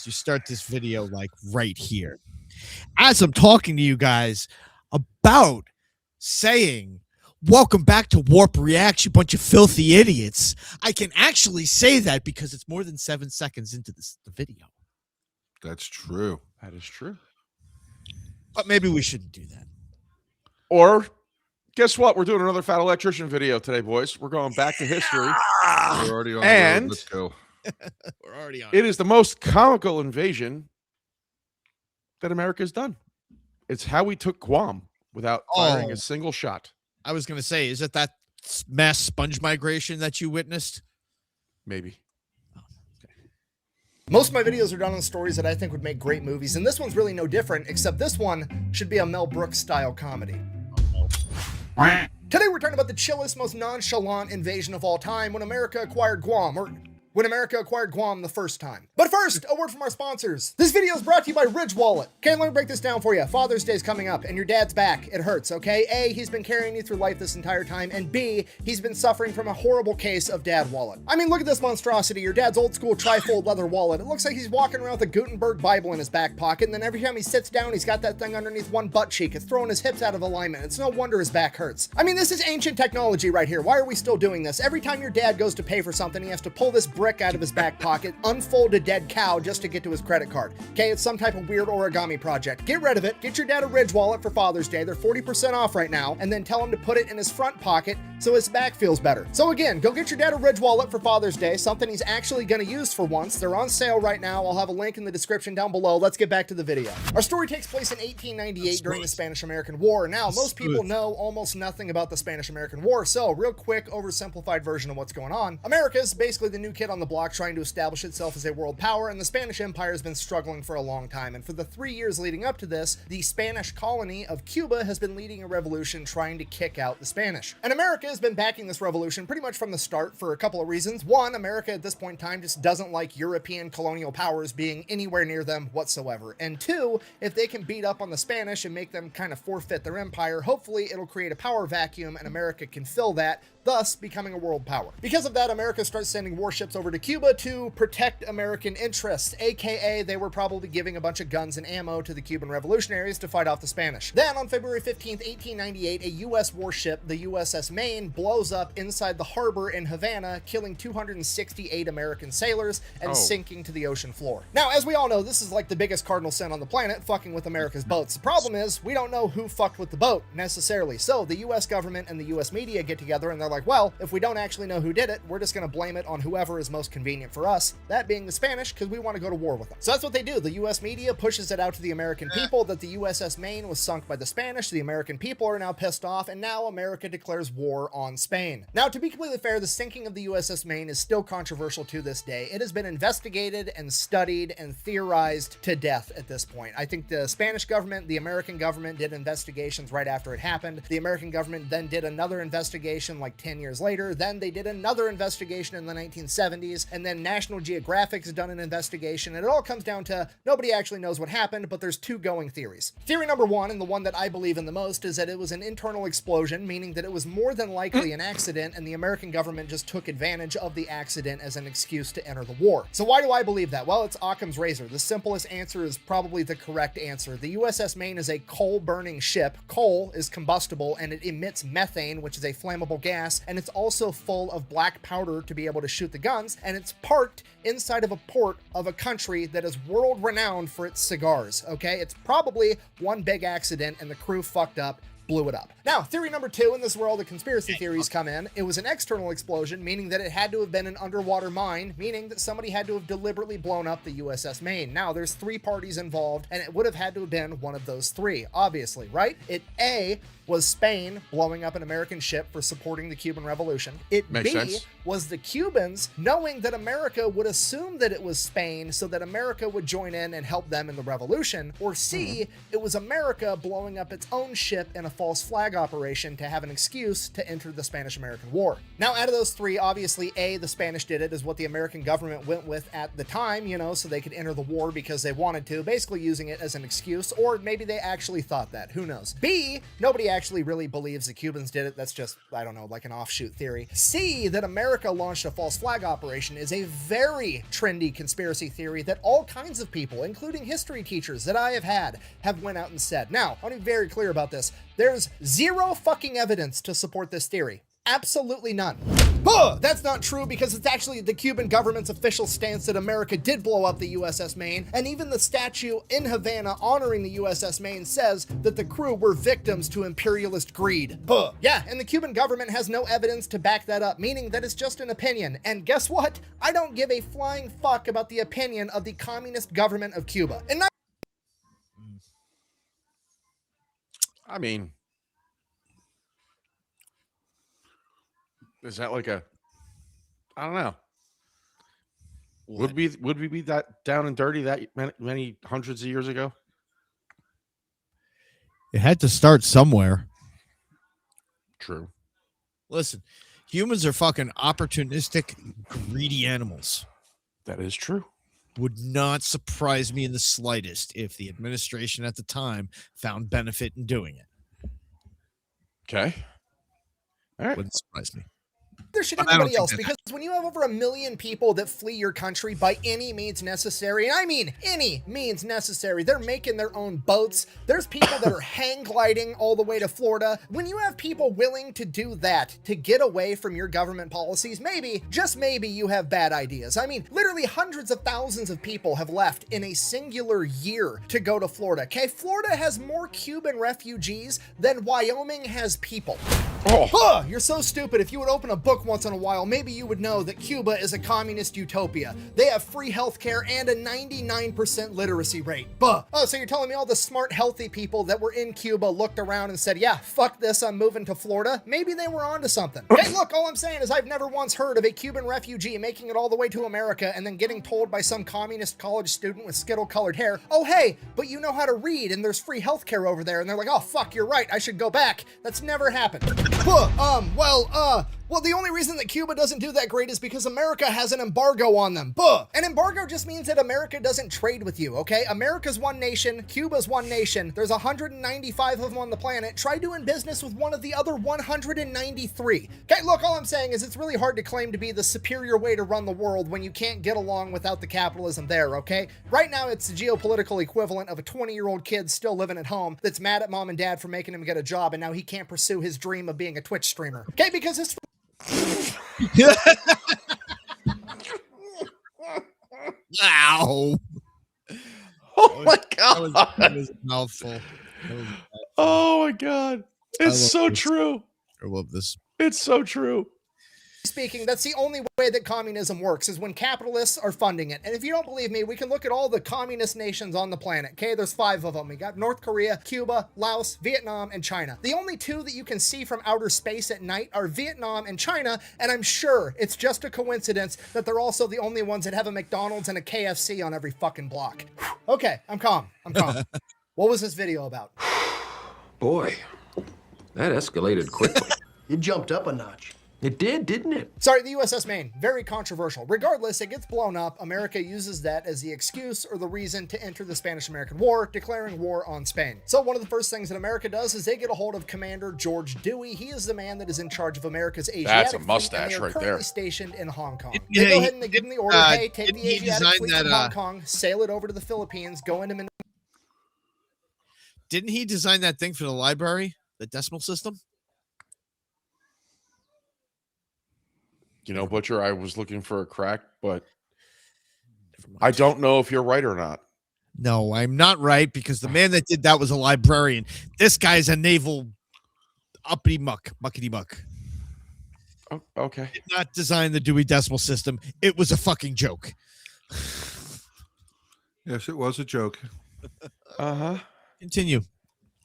You start this video like right here. As I'm talking to you guys about saying, welcome back to WARRP Reacts, you bunch of filthy idiots, I can actually say that because it's more than 7 seconds into the video. That's true. That is true. But maybe we shouldn't do that. Or guess what? We're doing another Fat Electrician video today, boys. We're going back to history. We're already on the And road. Let's go. We're already on. It is the most comical invasion that America's done. It's how we took Guam without firing a single shot. I was going to say, is it that mass sponge migration that you witnessed? Maybe. Most of my videos are done on stories that I think would make great movies, and this one's really no different, except this one should be a Mel Brooks style comedy. Today we're talking about the chillest, most nonchalant invasion of all time, when America acquired Guam, or when America acquired Guam the first time. But first, a word from our sponsors. This video is brought to you by Ridge Wallet. Okay, let me break this down for you. Father's Day's coming up, and your dad's back. It hurts, okay? A, he's been carrying you through life this entire time, and B, he's been suffering from a horrible case of dad wallet. I mean, look at this monstrosity, your dad's old school trifold leather wallet. It looks like he's walking around with a Gutenberg Bible in his back pocket, and then every time he sits down, he's got that thing underneath one butt cheek. It's throwing his hips out of alignment. It's no wonder his back hurts. I mean, this is ancient technology right here. Why are we still doing this? Every time your dad goes to pay for something, he has to pull this brick out of his back pocket, unfold a dead cow just to get to his credit card. Okay, it's some type of weird origami project. Get rid of it. Get your dad a Ridge Wallet for Father's Day. They're 40% off right now, and then tell him to put it in his front pocket so his back feels better. So again, go get your dad a Ridge Wallet for Father's Day, something he's actually going to use for once. They're on sale right now. I'll have a link in the description down below. Let's get back to the video. Our story takes place in 1898 during the Spanish-American War. Now, most people know almost nothing about the Spanish-American War, so real quick, oversimplified version of what's going on. America is basically the new kid on the block trying to establish itself as a world power, and the Spanish Empire has been struggling for a long time. And for the 3 years leading up to this, the Spanish colony of Cuba has been leading a revolution trying to kick out the Spanish. And America has been backing this revolution pretty much from the start for a couple of reasons. One, America at this point in time just doesn't like European colonial powers being anywhere near them whatsoever. And two, if they can beat up on the Spanish and make them kind of forfeit their empire, hopefully it'll create a power vacuum and America can fill that, thus becoming a world power. Because of that, America starts sending warships over to Cuba to protect American interests, aka they were probably giving a bunch of guns and ammo to the Cuban revolutionaries to fight off the Spanish. Then on February 15th, 1898, a US warship, the USS Maine, blows up inside the harbor in Havana, killing 268 American sailors and sinking to the ocean floor. Now, as we all know, this is like the biggest cardinal sin on the planet, fucking with America's boats. The problem is, we don't know who fucked with the boat, necessarily. So the US government and the US media get together and they're like, well, if we don't actually know who did it, we're just going to blame it on whoever is most convenient for us, that being the Spanish, because we want to go to war with them. So that's what they do. The US media pushes it out to the American people that the USS Maine was sunk by the Spanish. The American people are now pissed off, and now America declares war on Spain. Now, to be completely fair, the sinking of the USS Maine is still controversial to this day. It has been investigated and studied and theorized to death at this point. I think the Spanish government, the American government did investigations right after it happened. The American government then did another investigation like 10 years later. Then they did another investigation in the 1970s, and then National Geographic's done an investigation, and it all comes down to nobody actually knows what happened, but there's two going theories. Theory number one, and the one that I believe in the most, is that it was an internal explosion, meaning that it was more than likely an accident, and the American government just took advantage of the accident as an excuse to enter the war. So why do I believe that? Well, it's Occam's razor. The simplest answer is probably the correct answer. The USS Maine is a coal-burning ship. Coal is combustible, and it emits methane, which is a flammable gas, and it's also full of black powder to be able to shoot the guns, and it's parked inside of a port of a country that is world-renowned for its cigars, okay? It's probably one big accident, and the crew fucked up, blew it up. Now, theory number two, and this is where all the conspiracy theories come in, it was an external explosion, meaning that it had to have been an underwater mine, meaning that somebody had to have deliberately blown up the USS Maine. Now, there's three parties involved, and it would have had to have been one of those three, obviously, right? It A, was Spain blowing up an American ship for supporting the Cuban Revolution. It Makes B, sense. was the Cubans knowing that America would assume that it was Spain so that America would join in and help them in the revolution. Or C, it was America blowing up its own ship in a false flag operation to have an excuse to enter the Spanish-American War. Now, out of those three, obviously, A, the Spanish did it, is what the American government went with at the time, you know, so they could enter the war because they wanted to, basically using it as an excuse, or maybe they actually thought that, who knows. B, nobody actually really believes the Cubans did it, that's just, I don't know, like an offshoot theory. C, that America launched a false flag operation is a very trendy conspiracy theory that all kinds of people, including history teachers that I have had, have went out and said. Now, I want to be very clear about this. There's zero fucking evidence to support this theory. Absolutely none. That's not true because it's actually the Cuban government's official stance that America did blow up the USS Maine, and even the statue in Havana honoring the USS Maine says that the crew were victims to imperialist greed. Yeah, and the Cuban government has no evidence to back that up, meaning that it's just an opinion. And guess what? I don't give a flying fuck about the opinion of the communist government of Cuba. And I mean, is that like a, I don't know. Would we be that down and dirty that many hundreds of years ago? It had to start somewhere. True. Listen, humans are fucking opportunistic, greedy animals. That is true. Would not surprise me in the slightest if the administration at the time found benefit in doing it. Okay. All right. Wouldn't surprise me. there should anybody else, because when you have over 1 million people that flee your country by any means necessary, and I mean any means necessary, they're making their own boats. There's people that are hang gliding all the way to Florida. When you have people willing to do that to get away from your government policies, maybe, just maybe, you have bad ideas. I mean, literally hundreds of thousands of people have left in a singular year to go to Florida. Okay, Florida has more Cuban refugees than Wyoming has people. Oh, you're so stupid. If you would open a book once in a while, maybe you would know that Cuba is a communist utopia. They have free healthcare and a 99% literacy rate. Oh, so you're telling me all the smart, healthy people that were in Cuba looked around and said, yeah, fuck this, I'm moving to Florida? Maybe they were onto something. Hey, look, all I'm saying is I've never once heard of a Cuban refugee making it all the way to America and then getting told by some communist college student with skittle-colored hair, oh, hey, but you know how to read and there's free healthcare over there. And they're like, oh, fuck, you're right, I should go back. That's never happened. Well, the only reason that Cuba doesn't do that great is because America has an embargo on them. An embargo just means that America doesn't trade with you, okay? America's one nation, Cuba's one nation. There's 195 of them on the planet. Try doing business with one of the other 193. Okay, look, all I'm saying is it's really hard to claim to be the superior way to run the world when you can't get along without the capitalism there, okay? Right now, it's the geopolitical equivalent of a 20-year-old kid still living at home that's mad at mom and dad for making him get a job, and now he can't pursue his dream of being a Twitch streamer. Okay, because his... Wow. Oh my God. That was a mouthful. Oh my God. It's so true. I love this. It's so true. Speaking, that's the only way that communism works, is when capitalists are funding it. And if you don't believe me, we can look at all the communist nations on the planet. Okay, there's 5 of them. We got North Korea, Cuba, Laos, Vietnam, and China. The only 2 that you can see from outer space at night are Vietnam and China, and I'm sure it's just a coincidence that they're also the only ones that have a McDonald's and a KFC on every fucking block. Okay, I'm calm. What was this video about? Boy, that escalated quickly. It jumped up a notch. It did, didn't it? Sorry, the USS Maine, very controversial. Regardless, it gets blown up. America uses that as the excuse or the reason to enter the Spanish-American War, declaring war on Spain. So one of the first things that America does is they get a hold of Commander George Dewey. He is the man that is in charge of America's Asiatic That's a fleet, mustache and they are right currently there. stationed in Hong Kong. Yeah, They go ahead and they give him the order, hey, take didn't the he Asiatic design fleet that, from Hong Kong, sail it over to the Philippines, go into Manila. Didn't he design that thing for the library, the decimal system? You know, Butcher, I was looking for a crack, but I don't know if you're right or not. No, I'm not right, because the man that did that was a librarian. This guy's a naval muckety muck. Oh, okay. Did not design the Dewey Decimal System. It was a fucking joke. Yes, it was a joke. Uh-huh. Continue.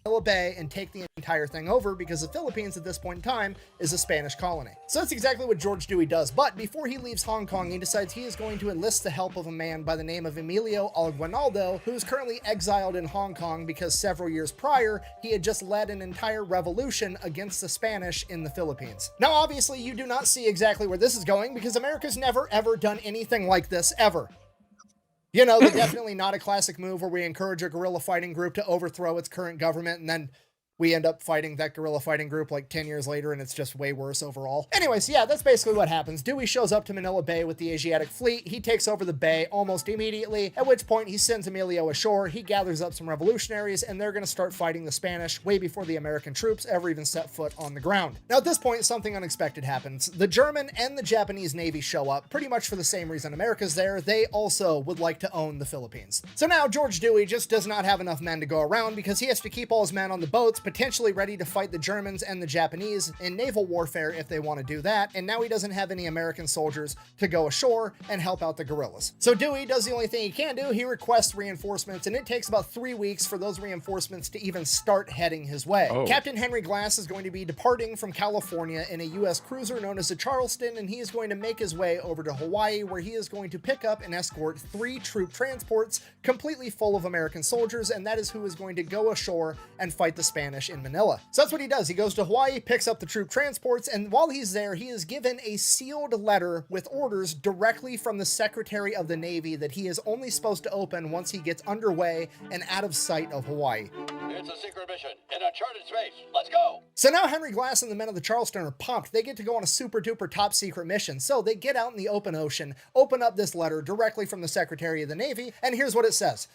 Manila Bay and take the entire thing over because the Philippines at this point in time is a Spanish colony. So that's exactly what George Dewey does. But before he leaves Hong Kong, he decides he is going to enlist the help of a man by the name of Emilio Alguinaldo, who is currently exiled in Hong Kong because several years prior, he had just led an entire revolution against the Spanish in the Philippines. Now, obviously, you do not see exactly where this is going because America's never, ever done anything like this, ever. You know, they're definitely not a classic move where we encourage a guerrilla fighting group to overthrow its current government and then we end up fighting that guerrilla fighting group like 10 years later and it's just way worse overall. Anyways, yeah, that's basically what happens. Dewey shows up to Manila Bay with the Asiatic fleet. He takes over the bay almost immediately, at which point he sends Emilio ashore. He gathers up some revolutionaries and they're going to start fighting the Spanish way before the American troops ever even set foot on the ground. Now at this point, something unexpected happens. The German and the Japanese Navy show up pretty much for the same reason America's there. They also would like to own the Philippines. So now George Dewey just does not have enough men to go around because he has to keep all his men on the boats, potentially ready to fight the Germans and the Japanese in naval warfare if they want to do that, and now he doesn't have any American soldiers to go ashore and help out the guerrillas. So Dewey does the only thing he can do. He requests reinforcements, and it takes about 3 weeks for those reinforcements to even start heading his way. Captain Henry Glass is going to be departing from California in a U.S. cruiser known as the Charleston, and he is going to make his way over to Hawaii, where he is going to pick up and escort 3 troop transports completely full of American soldiers, and that is who is going to go ashore and fight the Spanish in Manila. So that's what he does. He goes to Hawaii, picks up the troop transports, and while he's there, he is given a sealed letter with orders directly from the Secretary of the Navy that he is only supposed to open once he gets underway and out of sight of Hawaii. It's a secret mission in uncharted space. Let's go! So now Henry Glass and the men of the Charleston are pumped. They get to go on a super duper top secret mission. So they get out in the open ocean, open up this letter directly from the Secretary of the Navy, and here's what it says.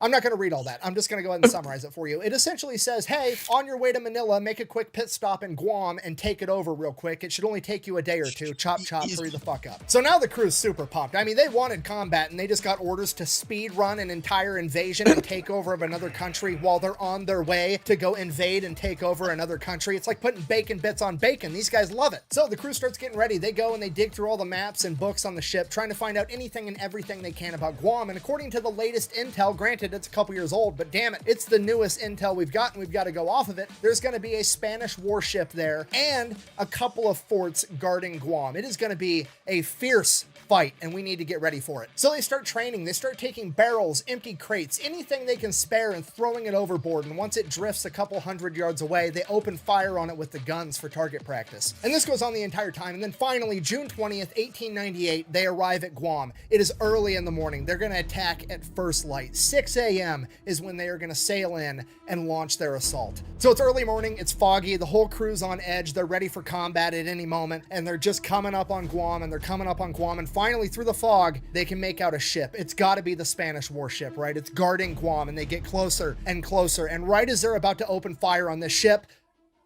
I'm not going to read all that. I'm just going to go ahead and summarize it for you. It essentially says, hey, on your way to Manila, make a quick pit stop in Guam and take it over real quick. It should only take you a day or two. Chop, chop, hurry the fuck up. So now the crew's super pumped. I mean, they wanted combat and they just got orders to speed run an entire invasion and take over of another country while they're on their way to go invade and take over another country. It's like putting bacon bits on bacon. These guys love it. So the crew starts getting ready. They go and they dig through all the maps and books on the ship, trying to find out anything and everything they can about Guam. And according to the latest intel, granted, it's a couple years old, but damn it, it's the newest intel we've got and we've got to go off of it. There's going to be a Spanish warship there and a couple of forts guarding Guam. It is going to be a fierce fight and we need to get ready for it. So they start training. They start taking barrels, empty crates, anything they can spare and throwing it overboard. And once it drifts a couple 100 yards away, they open fire on it with the guns for target practice. And this goes on the entire time. And then finally, June 20th, 1898, they arrive at Guam. It is early in the morning. They're going to attack at first light. 6 a.m. is when they are going to sail in and launch their assault. So it's early morning, it's foggy, the whole crew's on edge, they're ready for combat at any moment, and they're just coming up on Guam, and finally through the fog, they can make out a ship. It's got to be the Spanish warship, right? It's guarding Guam, and they get closer and closer, and right as they're about to open fire on this ship,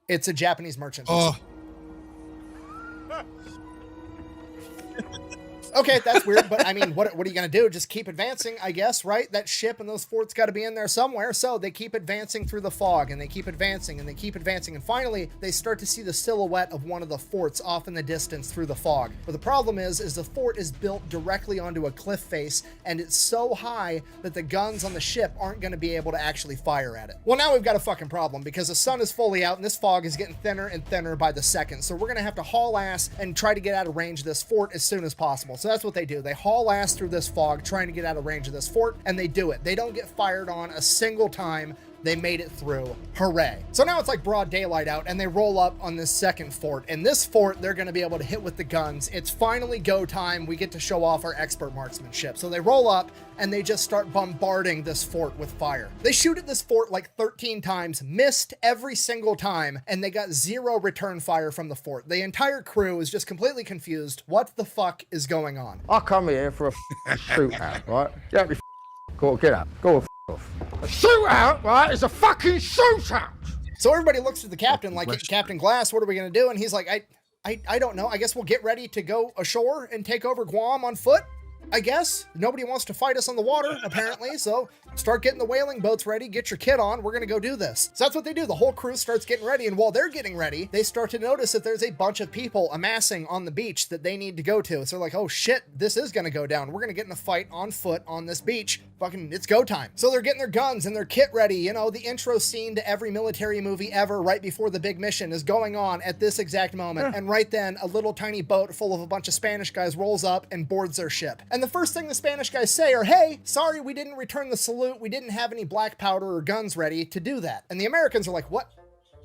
it's a Japanese merchant vessel. Okay, that's weird, but I mean, what are you going to do? Just keep advancing, I guess, right? That ship and those forts got to be in there somewhere, so they keep advancing through the fog, and they keep advancing, and they keep advancing, and finally, they start to see the silhouette of one of the forts off in the distance through the fog. But the problem is the fort is built directly onto a cliff face, and it's so high that the guns on the ship aren't going to be able to actually fire at it. Well, now we've got a fucking problem, because the sun is fully out, and this fog is getting thinner and thinner by the second, so we're going to have to haul ass and try to get out of range of this fort as soon as possible. So that's what they do. They haul ass through this fog trying to get out of range of this fort, and they do it. They don't get fired on a single time. They made it through. Hooray. So now it's like broad daylight out, and they roll up on this second fort. And this fort, they're going to be able to hit with the guns. It's finally go time. We get to show off our expert marksmanship. So they roll up, and they just start bombarding this fort with fire. They shoot at this fort like 13 times, missed every single time, and they got 0 return fire from the fort. The entire crew is just completely confused. What the fuck is going on? I come here for a shootout, right? Get me go get up. Go off. A shootout, right? It's a fucking shootout! So everybody looks to the captain like, Captain Glass, what are we going to do? And he's like, I don't know. I guess we'll get ready to go ashore and take over Guam on foot. I guess nobody wants to fight us on the water, apparently, so start getting the whaling boats ready, get your kit on, we're gonna go do this. So that's what they do. The whole crew starts getting ready, and while they're getting ready, they start to notice that there's a bunch of people amassing on the beach that they need to go to. So they're like, oh shit, this is gonna go down. We're gonna get in a fight on foot on this beach. Fucking, it's go time. So they're getting their guns and their kit ready. You know, the intro scene to every military movie ever right before the big mission is going on at this exact moment. And right then, a little tiny boat full of a bunch of Spanish guys rolls up and boards their ship. And the first thing the Spanish guys say are, hey, sorry, we didn't return the salute. We didn't have any black powder or guns ready to do that. And the Americans are like, what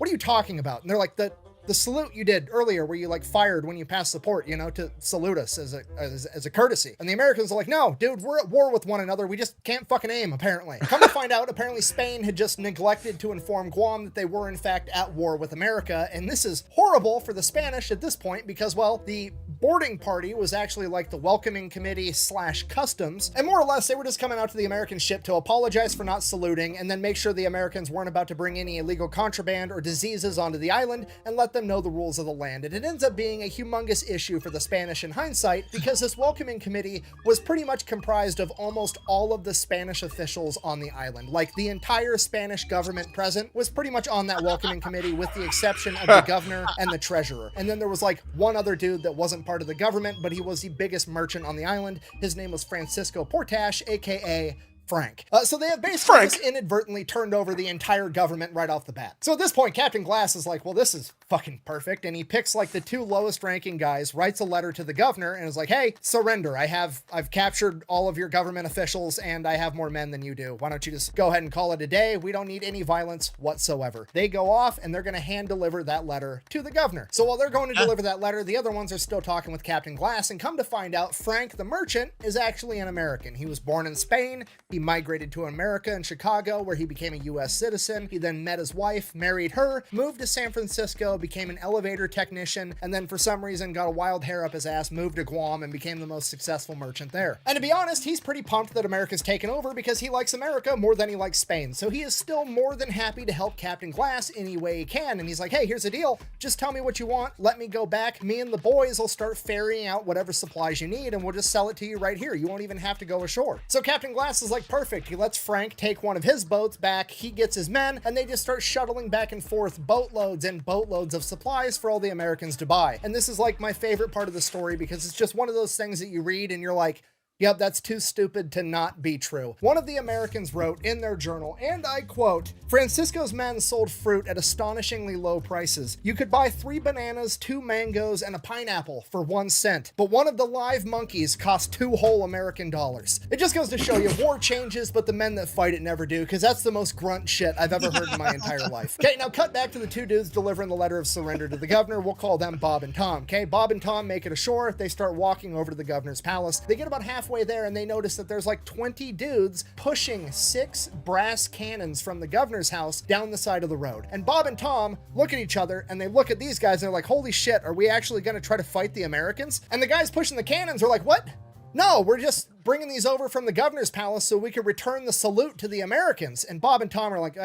are you talking about? And they're like, the salute you did earlier where you like fired when you passed support, you know, to salute us as a courtesy. And the Americans are like, no, dude, we're at war with one another. We just can't fucking aim, apparently. Come to find out, apparently Spain had just neglected to inform Guam that they were in fact at war with America. And this is horrible for the Spanish at this point because, well, the boarding party was actually like the welcoming committee / customs. And more or less, they were just coming out to the American ship to apologize for not saluting and then make sure the Americans weren't about to bring any illegal contraband or diseases onto the island and let them know the rules of the land. And it ends up being a humongous issue for the Spanish in hindsight because this welcoming committee was pretty much comprised of almost all of the Spanish officials on the island. Like the entire Spanish government present was pretty much on that welcoming committee with the exception of the governor and the treasurer. And then there was like one other dude that wasn't part of the government, but he was the biggest merchant on the island. His name was Francisco Portash, aka Frank. So they have basically just inadvertently turned over the entire government right off the bat. So at this point, Captain Glass is like, well, this is fucking perfect. And he picks like the 2 lowest ranking guys, writes a letter to the governor and is like, hey, surrender. I've captured all of your government officials and I have more men than you do. Why don't you just go ahead and call it a day? We don't need any violence whatsoever. They go off and they're going to hand deliver that letter to the governor. So while they're going to deliver that letter, the other ones are still talking with Captain Glass, and come to find out, Frank the merchant is actually an American. He was born in Spain. He migrated to America in Chicago, where he became a U.S. citizen. He then met his wife, married her, moved to San Francisco, became an elevator technician, and then for some reason got a wild hair up his ass, moved to Guam, and became the most successful merchant there. And to be honest, he's pretty pumped that America's taken over because he likes America more than he likes Spain. So he is still more than happy to help Captain Glass any way he can. And he's like, hey, here's the deal. Just tell me what you want. Let me go back. Me and the boys will start ferrying out whatever supplies you need, and we'll just sell it to you right here. You won't even have to go ashore. So Captain Glass is like, perfect. He lets Frank take one of his boats back. He gets his men, and they just start shuttling back and forth boatloads and boatloads of supplies for all the Americans to buy. And this is like my favorite part of the story because it's just one of those things that you read and you're like, yep, that's too stupid to not be true. One of the Americans wrote in their journal, and I quote, Francisco's men sold fruit at astonishingly low prices. You could buy 3 bananas, 2 mangoes, and a pineapple for 1 cent, but one of the live monkeys cost 2 whole American dollars. It just goes to show you, war changes, but the men that fight it never do, because that's the most grunt shit I've ever heard in my entire life. Okay, now cut back to the 2 dudes delivering the letter of surrender to the governor. We'll call them Bob and Tom. Okay, Bob and Tom make it ashore. They start walking over to the governor's palace. They get about halfway there and they notice that there's like 20 dudes pushing 6 brass cannons from the governor's house down the side of the road. And Bob and Tom look at each other and they look at these guys and they're like, holy shit, are we actually going to try to fight the Americans? And the guys pushing the cannons are like, what? No, we're just bringing these over from the governor's palace so we can return the salute to the Americans. And Bob and Tom are like,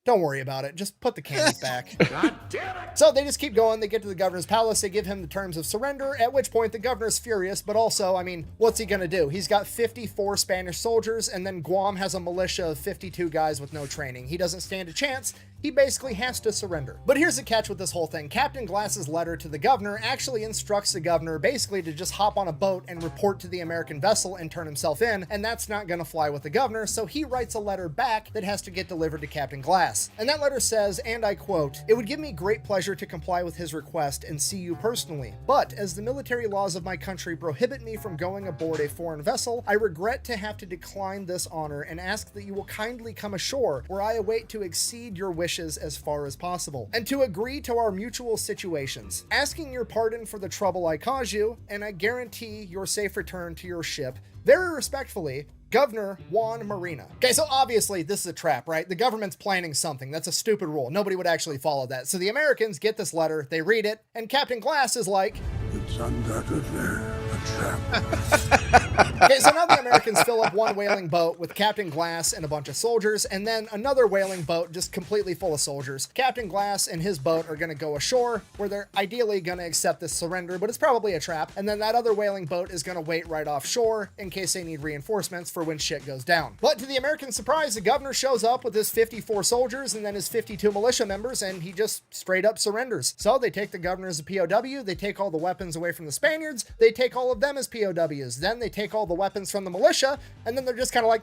don't worry about it. Just put the cannons back. God damn it! So they just keep going. They get to the governor's palace. They give him the terms of surrender, at which point the governor's furious, but also, I mean, what's he going to do? He's got 54 Spanish soldiers, and then Guam has a militia of 52 guys with no training. He doesn't stand a chance. He basically has to surrender. But here's the catch with this whole thing. Captain Glass's letter to the governor actually instructs the governor basically to just hop on a boat and report to the American vessel and turn himself in, and that's not going to fly with the governor, so he writes a letter back that has to get delivered to Captain Glass. And that letter says, and I quote, "It would give me great pleasure to comply with his request and see you personally, but as the military laws of my country prohibit me from going aboard a foreign vessel, I regret to have to decline this honor and ask that you will kindly come ashore where I await to exceed your wishes as far as possible, and to agree to our mutual situations, asking your pardon for the trouble I caused you, and I guarantee your safe return to your ship. Very respectfully, Governor Juan Marina." Okay, so obviously this is a trap, right? The government's planning something. That's a stupid rule. Nobody would actually follow that. So the Americans get this letter, they read it, and Captain Glass is like, "It's undoubtedly a trap." Okay, so now the Americans fill up one whaling boat with Captain Glass and a bunch of soldiers, and then another whaling boat just completely full of soldiers. Captain Glass and his boat are going to go ashore, where they're ideally going to accept this surrender, but it's probably a trap. And then that other whaling boat is going to wait right offshore in case they need reinforcements for when shit goes down. But to the American surprise, the governor shows up with his 54 soldiers and then his 52 militia members, and he just straight up surrenders. So they take the governor as a POW, they take all the weapons away from the Spaniards, they take all of them as POWs, then they take all the weapons from the militia, and then they're just kind of like,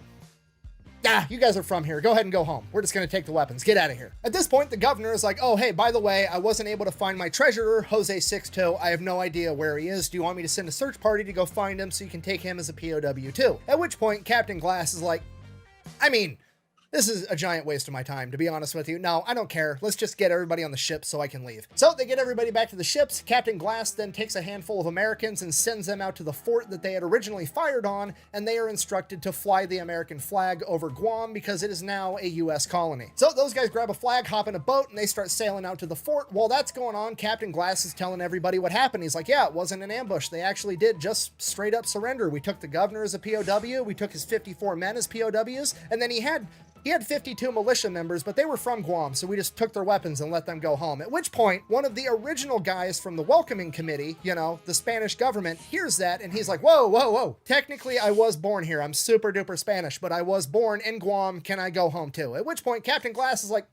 ah, you guys are from here. Go ahead and go home. We're just going to take the weapons. Get out of here. At this point, the governor is like, oh, hey, by the way, I wasn't able to find my treasurer, Jose Sixto. I have no idea where he is. Do you want me to send a search party to go find him so you can take him as a POW too? At which point, Captain Glass is like, I mean, this is a giant waste of my time, to be honest with you. No, I don't care. Let's just get everybody on the ship so I can leave. So they get everybody back to the ships. Captain Glass then takes a handful of Americans and sends them out to the fort that they had originally fired on, and they are instructed to fly the American flag over Guam because it is now a U.S. colony. So those guys grab a flag, hop in a boat, and they start sailing out to the fort. While that's going on, Captain Glass is telling everybody what happened. He's like, yeah, it wasn't an ambush. They actually did just straight up surrender. We took the governor as a POW, we took his 54 men as POWs, and then he had 52 militia members, but they were from Guam, so we just took their weapons and let them go home. At which point, one of the original guys from the welcoming committee, you know, the Spanish government, hears that, and he's like, whoa, whoa, whoa. Technically, I was born here. I'm super duper Spanish, but I was born in Guam. Can I go home too? At which point, Captain Glass is like,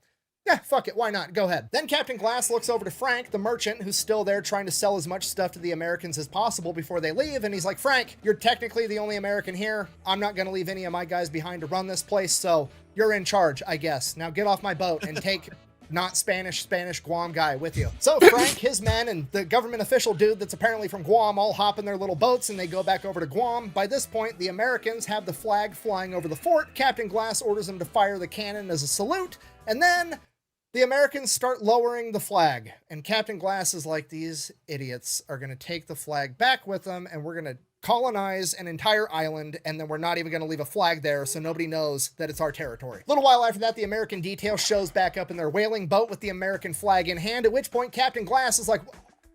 yeah, fuck it, why not? Go ahead. Then Captain Glass looks over to Frank, the merchant, who's still there trying to sell as much stuff to the Americans as possible before they leave, and he's like, Frank, you're technically the only American here. I'm not gonna leave any of my guys behind to run this place, so you're in charge, I guess. Now get off my boat and take not Spanish Guam guy with you. So Frank, his men, and the government official dude that's apparently from Guam all hop in their little boats and they go back over to Guam. By this point, the Americans have the flag flying over the fort. Captain Glass orders them to fire the cannon as a salute, and then the Americans start lowering the flag, and Captain Glass is like, these idiots are going to take the flag back with them, and we're going to colonize an entire island, and then we're not even going to leave a flag there so nobody knows that it's our territory. A little while after that, the American detail shows back up in their whaling boat with the American flag in hand, at which point Captain Glass is like,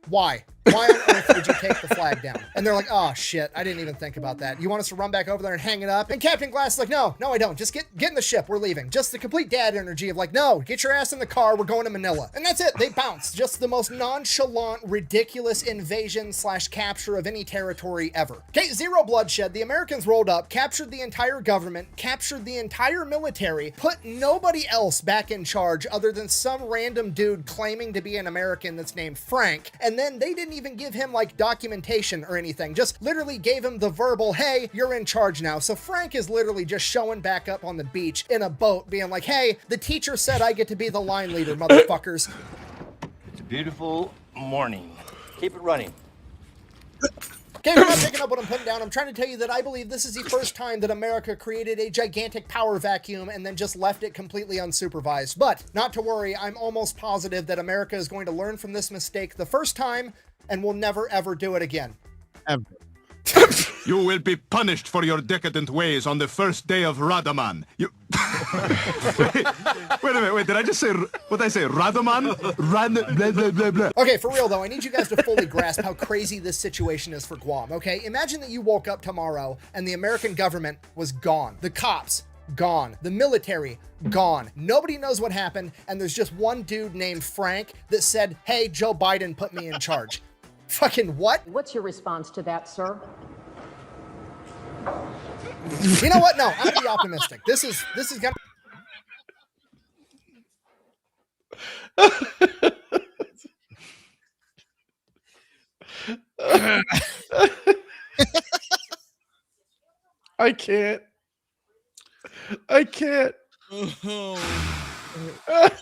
why? Why on earth would you take the flag down? And they're like, oh shit, I didn't even think about that. You want us to run back over there and hang it up? And Captain Glass is like, no, I don't. Just get in the ship. We're leaving. Just the complete dad energy of like, no, get your ass in the car. We're going to Manila. And that's it. They bounce. Just the most nonchalant, ridiculous invasion / capture of any territory ever. Okay, zero bloodshed. The Americans rolled up, captured the entire government, captured the entire military, put nobody else back in charge other than some random dude claiming to be an American that's named Frank. And then they didn't even give him like documentation or anything, just literally gave him the verbal, hey, you're in charge now. So Frank is literally just showing back up on the beach in a boat being like, hey, the teacher said I get to be the line leader, motherfuckers. It's a beautiful morning. Keep it running. Okay, we're not picking up what I'm putting down. I'm trying to tell you that I believe this is the first time that America created a gigantic power vacuum and then just left it completely unsupervised. But not to worry, I'm almost positive that America is going to learn from this mistake the first time and will never, ever do it again. Ever. You will be punished for your decadent ways on the first day of Radaman. You... wait a minute, did I just say, what did I say, Radaman? Blah, blah, blah, blah. Okay, for real though, I need you guys to fully grasp how crazy this situation is for Guam, okay? Imagine that you woke up tomorrow and the American government was gone. The cops, gone. The military, gone. Nobody knows what happened, and there's just one dude named Frank that said, hey, Joe Biden put me in charge. Fucking what? What's your response to that, sir? You know what? No, I'm gonna be optimistic. This is gonna. I can't.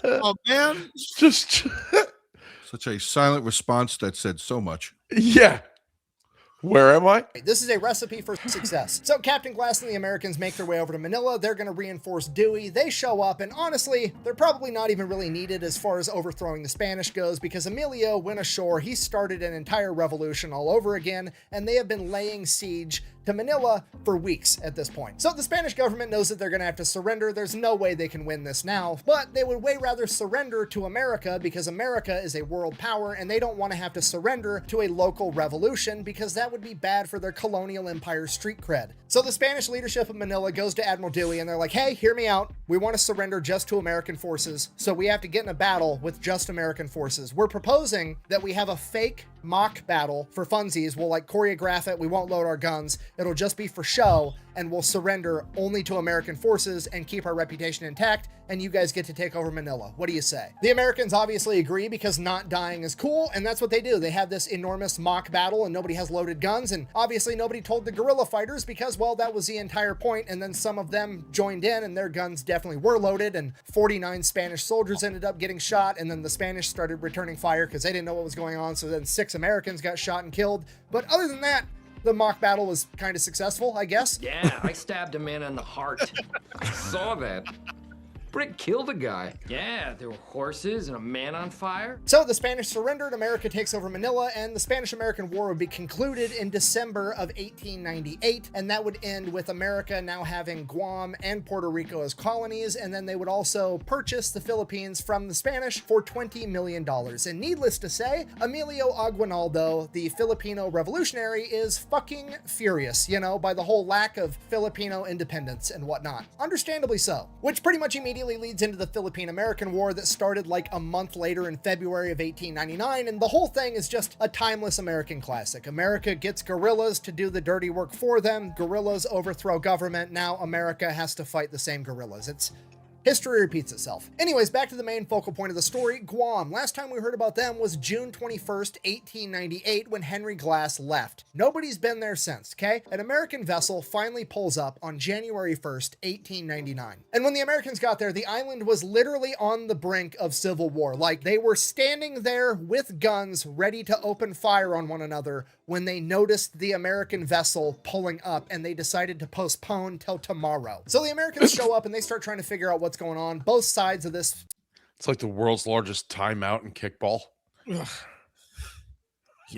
Oh man, Just Such a silent response that said so much. yeah. Where am I? This is a recipe for success. So Captain Glass and the Americans make their way over to Manila. They're going to reinforce Dewey. They show up, and honestly, they're probably not even really needed as far as overthrowing the Spanish goes, because Emilio went ashore. He started an entire revolution all over again, and they have been laying siege to Manila for weeks at this point. So the Spanish government knows that they're going to have to surrender. There's no way they can win this now, but they would way rather surrender to America because America is a world power, and they don't want to have to surrender to a local revolution because that that would be bad for their colonial empire street cred. So the Spanish leadership of Manila goes to Admiral Dewey and they're like, hey, hear me out. We want to surrender just to American forces, so we have to get in a battle with just American forces. We're proposing that we have a fake mock battle for funsies. We'll like choreograph it. We won't load our guns. It'll just be for show, and we'll surrender only to American forces and keep our reputation intact, and you guys get to take over Manila. What do you say? The Americans obviously agree because not dying is cool, and that's what they do. They have this enormous mock battle and nobody has loaded guns, and obviously nobody told the guerrilla fighters because, well, that was the entire point, and then some of them joined in and their guns definitely were loaded, and 49 Spanish soldiers ended up getting shot, and then the Spanish started returning fire because they didn't know what was going on, so then 6 Americans got shot and killed. But other than that, the mock battle was kind of successful, I guess. Yeah, I stabbed a man in the heart. I saw that. Brick killed a guy. Yeah, there were horses and a man on fire. So the Spanish surrendered, America takes over Manila, and the Spanish-American War would be concluded in December of 1898, and that would end with America now having Guam and Puerto Rico as colonies, and then they would also purchase the Philippines from the Spanish for $20 million. And needless to say, Emilio Aguinaldo, the Filipino revolutionary, is fucking furious, you know, by the whole lack of Filipino independence and whatnot. Understandably so, which pretty much immediately leads into the Philippine-American War that started like a month later in February of 1899, and the whole thing is just a timeless American classic. America gets guerrillas to do the dirty work for them, guerrillas overthrow government, now America has to fight the same guerrillas. It's history repeats itself. Anyways, back to the main focal point of the story, Guam. Last time we heard about them was June 21st, 1898, when Henry Glass left. Nobody's been there since, okay? An American vessel finally pulls up on January 1st, 1899. And when the Americans got there, the island was literally on the brink of civil war. Like, they were standing there with guns ready to open fire on one another when they noticed the American vessel pulling up, and they decided to postpone till tomorrow. So the Americans show up and they start trying to figure out what's going on. Both sides of this. It's like the world's largest timeout in kickball.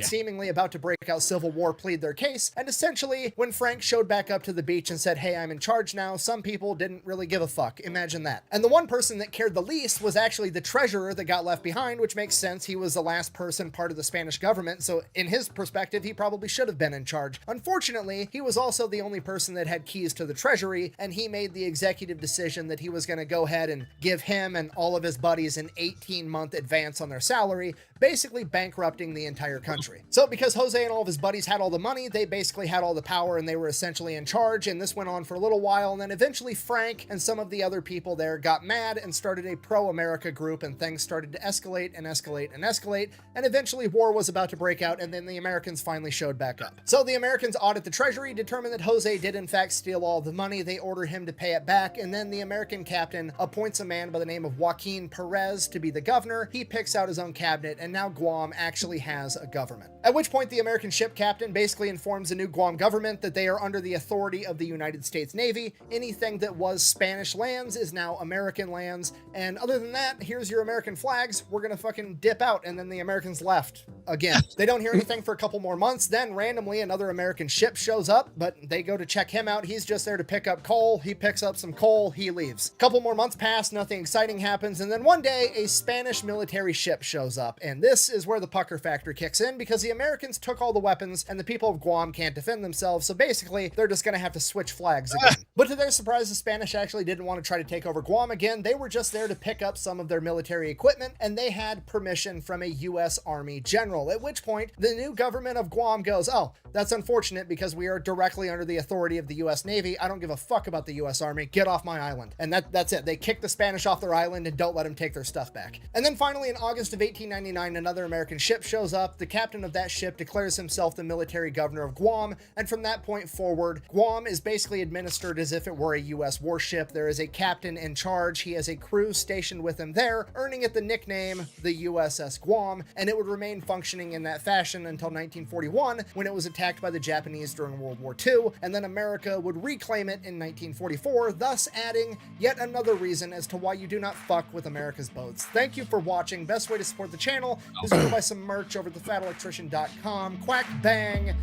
Seemingly about to break out civil war plead their case, and essentially when Frank showed back up to the beach and said, hey, I'm in charge now, some people didn't really give a fuck. Imagine that. And the one person that cared the least was actually the treasurer that got left behind, which makes sense. He was the last person part of the Spanish government, so in his perspective he probably should have been in charge. Unfortunately, he was also the only person that had keys to the treasury, and he made the executive decision that he was going to go ahead and give him and all of his buddies an 18-month advance on their salary, basically bankrupting the entire country. So because Jose and all of his buddies had all the money, they basically had all the power and they were essentially in charge, and this went on for a little while, and then eventually Frank and some of the other people there got mad and started a pro-America group, and things started to escalate and escalate and escalate, and eventually war was about to break out, and then the Americans finally showed back up. So the Americans audit the treasury, determine that Jose did in fact steal all the money, they order him to pay it back, and then the American captain appoints a man by the name of Joaquin Perez to be the governor. He picks out his own cabinet, and now Guam actually has a government. At which point the American ship captain basically informs the new Guam government that they are under the authority of the United States Navy. Anything that was Spanish lands is now American lands, and other than that, here's your American flags, we're gonna fucking dip out. And then the Americans left again. They don't hear anything for a couple more months, then randomly another American ship shows up, but they go to check him out. He's just there to pick up coal. He picks up some coal, he leaves. Couple more months pass, nothing exciting happens, and then one day a Spanish military ship shows up, and this is where the pucker factor kicks in, because the Americans took all the weapons and the people of Guam can't defend themselves, so basically they're just gonna have to switch flags again. But to their surprise, the Spanish actually didn't want to try to take over Guam again. They were just there to pick up some of their military equipment, and they had permission from a U.S. Army general, at which point the new government of Guam goes, oh, that's unfortunate because we are directly under the authority of the U.S. Navy. I don't give a fuck about the U.S. Army. Get off my island. And that's it. They kick the Spanish off their island and don't let them take their stuff back. And then finally in August of 1899, another American ship shows up. The captain of that ship declares himself the military governor of Guam, and from that point forward, Guam is basically administered as if it were a U.S. warship. There is a captain in charge. He has a crew stationed with him there, earning it the nickname the USS Guam, and it would remain functioning in that fashion until 1941, when it was attacked by the Japanese during World War II, and then America would reclaim it in 1944, thus adding yet another reason as to why you do not fuck with America's boats. Thank you for watching. Best way to support the channel is to buy some merch over at thefatelectrician.com. Quack bang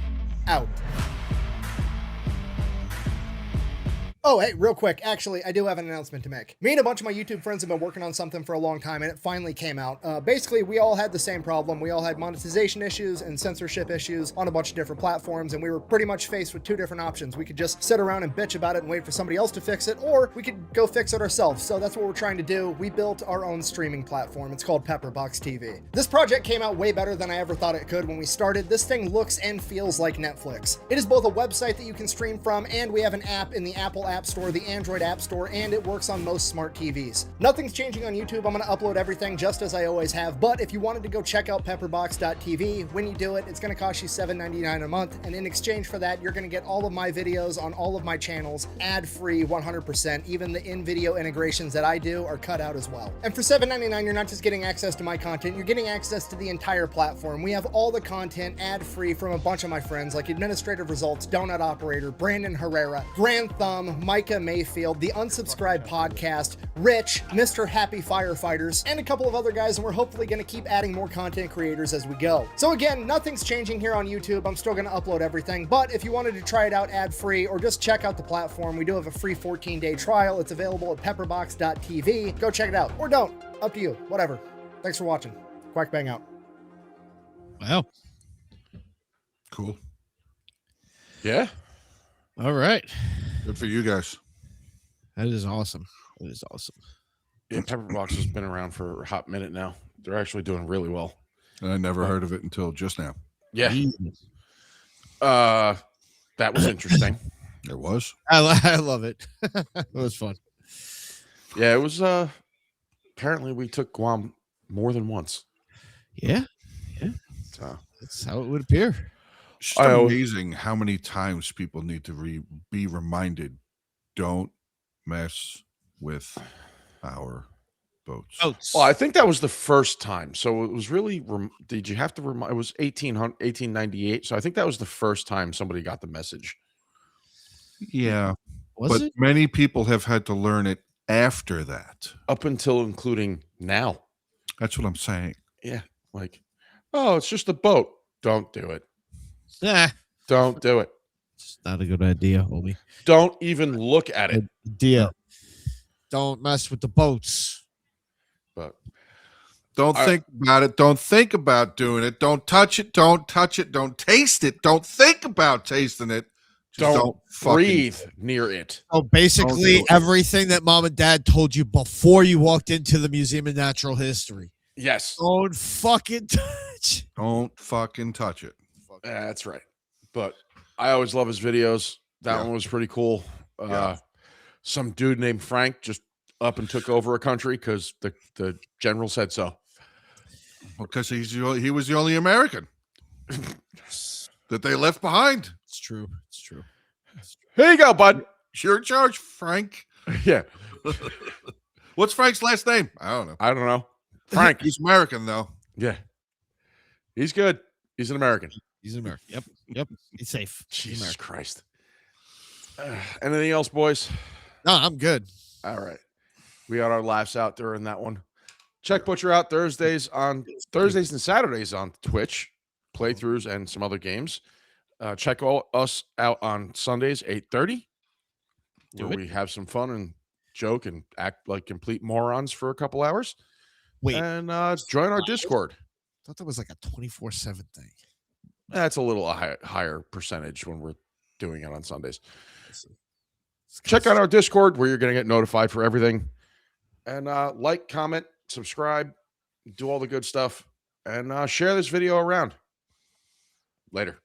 out. Oh, hey, real quick. Actually, I do have an announcement to make. Me and a bunch of my YouTube friends have been working on something for a long time, and it finally came out. Basically, we all had the same problem. We all had monetization issues and censorship issues on a bunch of different platforms, and we were pretty much faced with two different options. We could just sit around and bitch about it and wait for somebody else to fix it, or we could go fix it ourselves. So that's what we're trying to do. We built our own streaming platform. It's called Pepperbox TV. This project came out way better than I ever thought it could when we started. This thing looks and feels like Netflix. It is both a website that you can stream from, and we have an app in the Apple App Store, the Android App Store, and it works on most smart TVs. Nothing's changing on YouTube. I'm going to upload everything just as I always have, but if you wanted to go check out pepperbox.tv, when you do it, it's going to cost you $7.99 a month, and in exchange for that, you're going to get all of my videos on all of my channels ad-free 100%. Even the in-video integrations that I do are cut out as well. And for $7.99, you're not just getting access to my content, you're getting access to the entire platform. We have all the content ad-free from a bunch of my friends like Administrative Results, Donut Operator, Brandon Herrera, Grand Thumb, Micah Mayfield, the Unsubscribed Podcast, Rich, Mr. Happy Firefighters, and a couple of other guys, and we're hopefully going to keep adding more content creators as we go. So again, nothing's changing here on YouTube. I'm still going to upload everything, but if you wanted to try it out ad-free or just check out the platform, we do have a free 14-day trial. It's available at pepperbox.tv. Go check it out, or don't. Up to you. Whatever. Thanks for watching. Quack Bang out. Wow. Cool. Yeah. All right. Good for you guys. That is awesome. That is awesome. Yeah, Pepperbox has been around for a hot minute now. They're actually doing really well. And I never heard of it until just now. Yeah. That was interesting. It was. I love it. It was fun. Yeah, it was apparently we took Guam more than once. Yeah. Yeah. So that's how it would appear. It's just amazing how many times people need to be reminded, don't mess with our boats. Well, I think that was the first time. So it was really, did you have to remind, it was 1898. So I think that was the first time somebody got the message. Yeah. Was it? Many people have had to learn it after that. Up until including now. That's what I'm saying. Yeah. Like, oh, it's just a boat. Don't do it. Yeah. Don't do it. It's not a good idea, homie. Don't even look at it. Idea. Don't mess with the boats. But don't think about it. Don't think about doing it. Don't touch it. Don't touch it. Don't taste it. Don't think about tasting it. Just don't breathe near it. Oh, basically everything that mom and dad told you before you walked into the Museum of Natural History. Yes. Don't fucking touch. Don't fucking touch it. That's right. But I always love his videos. That one was pretty cool. Some dude named Frank just up and took over a country because the general said so. Well, because he was the only American that they left behind. It's true. It's true. Here you go, bud. You're in charge, Frank. Yeah. What's Frank's last name? I don't know. I don't know. Frank. He's American, though. Yeah. He's good. He's an American. He's an American. Yep. Yep. He's safe. Jesus Christ. Anything else, boys? No, I'm good. All right. We got our laughs out during that one. Check Butcher out Thursdays and Saturdays on Twitch, playthroughs and some other games. Check us out on Sundays, 8:30, where we have some fun and joke and act like complete morons for a couple hours. Wait. And join our Discord. I thought that was like a 24/7 thing. That's a little higher percentage when we're doing it on Sundays. Check out our Discord where you're going to get notified for everything. And like, comment, subscribe, do all the good stuff, and share this video around. Later.